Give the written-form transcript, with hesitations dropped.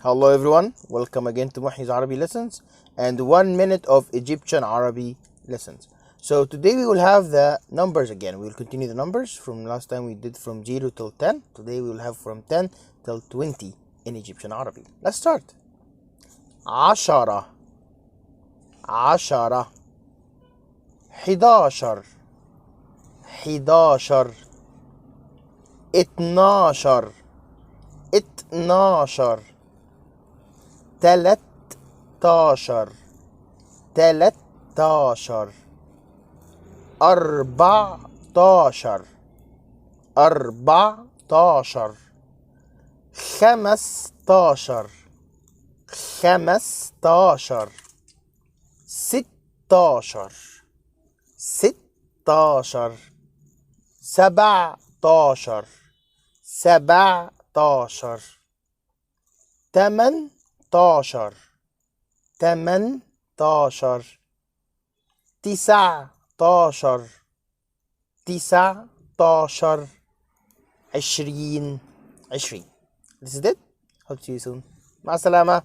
Hello everyone, welcome again to Muhyi's Arabic lessons and 1 minute of Egyptian Arabic lessons. So today we will have the numbers again. We will continue the numbers from last time we did from 0 till 10. Today we will have from 10 till 20 in Egyptian Arabic. Let's start. عشرة عشرة حداشر حداشر اتناشر اتناشر تلاتاشر تلاتاشر أربعتاشر أربعتاشر خمستاشر خمستاشر ستاشر ستاشر سبعتاشر سبعتاشر تمانتاشر تمانتاشر تسعتاشر تسعتاشر عشرين عشرين. This is it. Hope to see you soon. مع السلامة.